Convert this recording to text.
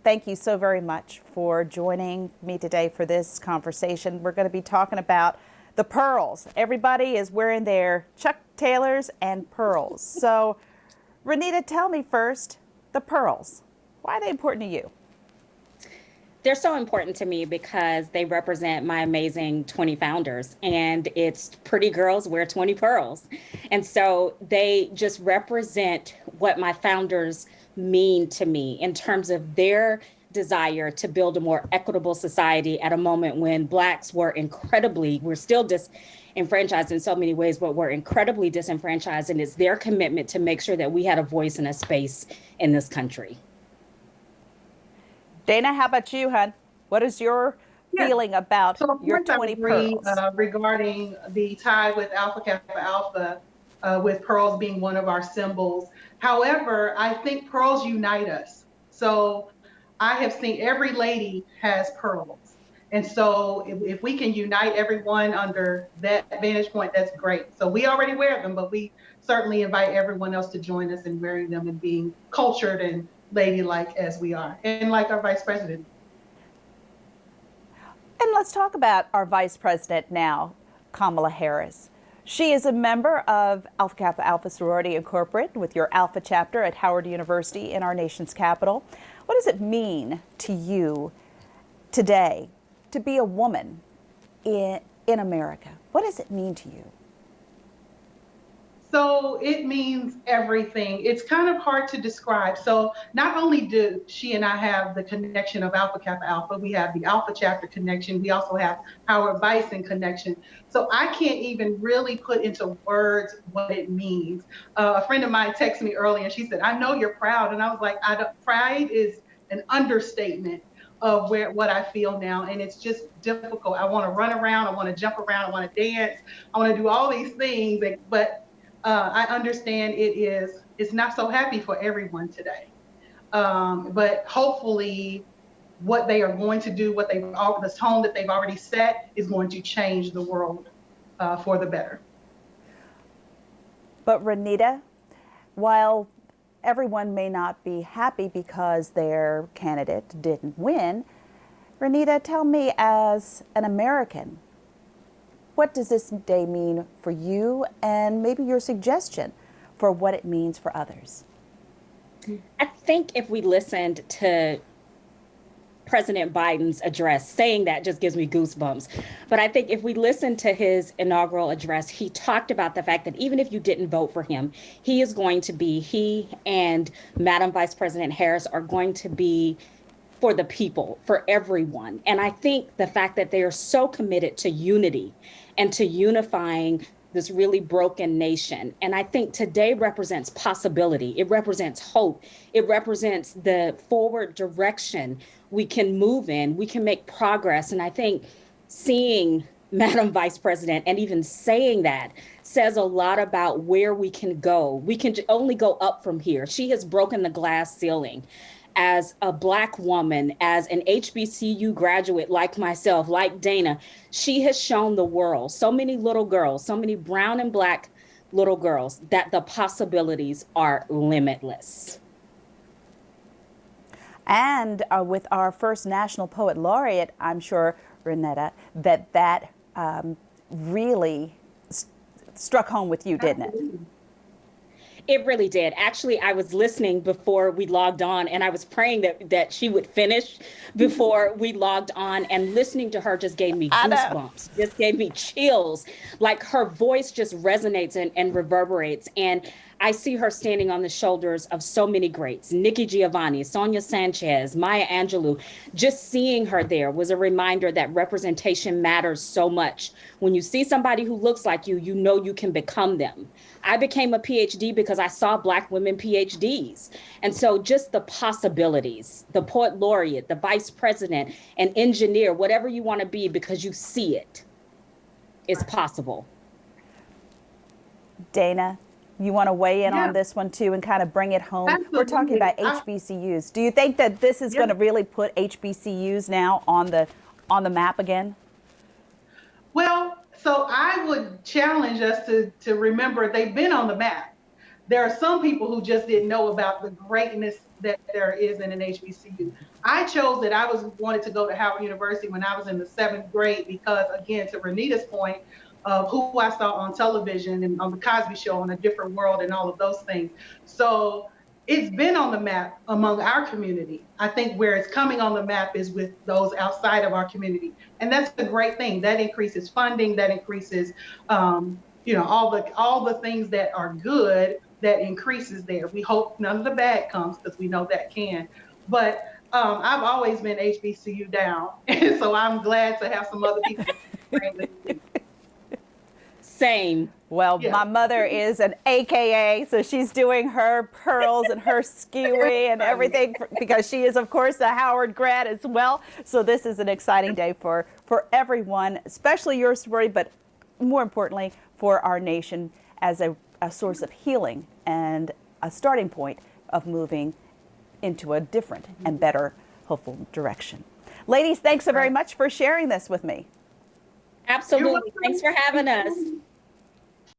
thank you so very much for joining me today for this conversation. We're going to be talking about the pearls. Everybody is wearing their Chuck Taylors and pearls. So, Renita, tell me first, the pearls. Why are they important to you? They're so important to me because they represent my amazing 20 founders, and it's pretty girls wear 20 pearls. And so they just represent what my founders mean to me in terms of their desire to build a more equitable society at a moment when Blacks we're still disenfranchised in so many ways, but we're incredibly disenfranchised. And it's their commitment to make sure that we had a voice and a space in this country. Dana, how about you, hon? What is your Yes. feeling about So of your course I 20 agree pearls? regarding the tie with Alpha Kappa Alpha, with pearls being one of our symbols. However, I think pearls unite us. So I have seen every lady has pearls. And so if we can unite everyone under that vantage point, that's great. So we already wear them, but we certainly invite everyone else to join us in wearing them and being cultured and ladylike as we are, and like our vice president. And let's talk about our Vice President now, Kamala Harris. She is a member of Alpha Kappa Alpha Sorority Incorporated with your Alpha chapter at Howard University in our nation's capital. What does it mean to you today to be a woman in America? What does it mean to you? So it means everything. It's kind of hard to describe. So not only do she and I have the connection of Alpha Kappa Alpha, we have the Alpha chapter connection. We also have Howard Bison connection. So I can't even really put into words what it means. A friend of mine texted me earlier and she said, "I know you're proud." And I was like, pride is an understatement of what I feel now. And it's just difficult. I want to run around. I want to jump around. I want to dance. I want to do all these things. But I understand it's not so happy for everyone today. But hopefully what they are going to do, the tone that they've already set is going to change the world for the better. But Renita, while everyone may not be happy because their candidate didn't win, Renita, tell me, as an American, what does this day mean for you, and maybe your suggestion for what it means for others? I think if we listened to President Biden's address, saying that just gives me goosebumps. But I think if we listen to his inaugural address, he talked about the fact that even if you didn't vote for him, he and Madam Vice President Harris are going to be for the people, for everyone. And I think the fact that they are so committed to unity and to unifying this really broken nation. And I think today represents possibility. It represents hope. It represents the forward direction we can move in. We can make progress. And I think seeing Madam Vice President and even saying that says a lot about where we can go. We can only go up from here. She has broken the glass ceiling. As a Black woman, as an HBCU graduate like myself, like Dana, she has shown the world, so many little girls, so many brown and Black little girls, that the possibilities are limitless. And with our first National Poet Laureate, I'm sure, Renetta, that really struck home with you, didn't it? It really did. Actually, I was listening before we logged on, and I was praying that she would finish before we logged on, and listening to her just gave me goosebumps, just gave me chills. Like, her voice just resonates and reverberates. And I see her standing on the shoulders of so many greats: Nikki Giovanni, Sonia Sanchez, Maya Angelou. Just seeing her there was a reminder that representation matters so much. When you see somebody who looks like you know you can become them. I became a PhD because I saw Black women PhDs. And so just the possibilities, the poet laureate, the vice president, an engineer, whatever you want to be, because you see it, is possible. Dana, you want to weigh in Yeah. on this one too and kind of bring it home? Absolutely. We're talking about HBCUs. Do you think that this is going to really put HBCUs now on the map again? Well, so I would challenge us to remember they've been on the map. There are some people who just didn't know about the greatness that there is in an HBCU. I chose that I wanted to go to Howard University when I was in the 7th grade because, again, to Renita's point of who I saw on television and on the Cosby Show, On a Different World, and all of those things. So it's been on the map among our community. I think where it's coming on the map is with those outside of our community, and that's a great thing. That increases funding. That increases, all the things that are good. That increases there. We hope none of the bad comes because we know that can. But I've always been HBCU down, and so I'm glad to have some other people with me. Same. Well, Yeah. my mother is an AKA, so she's doing her pearls and her skewy and everything because she is, of course, a Howard grad as well. So this is an exciting day for everyone, especially your sorority, but more importantly, for our nation as a source of healing and a starting point of moving into a different and better, hopeful direction. Ladies, thanks so very much for sharing this with me. Absolutely. Thanks for having us.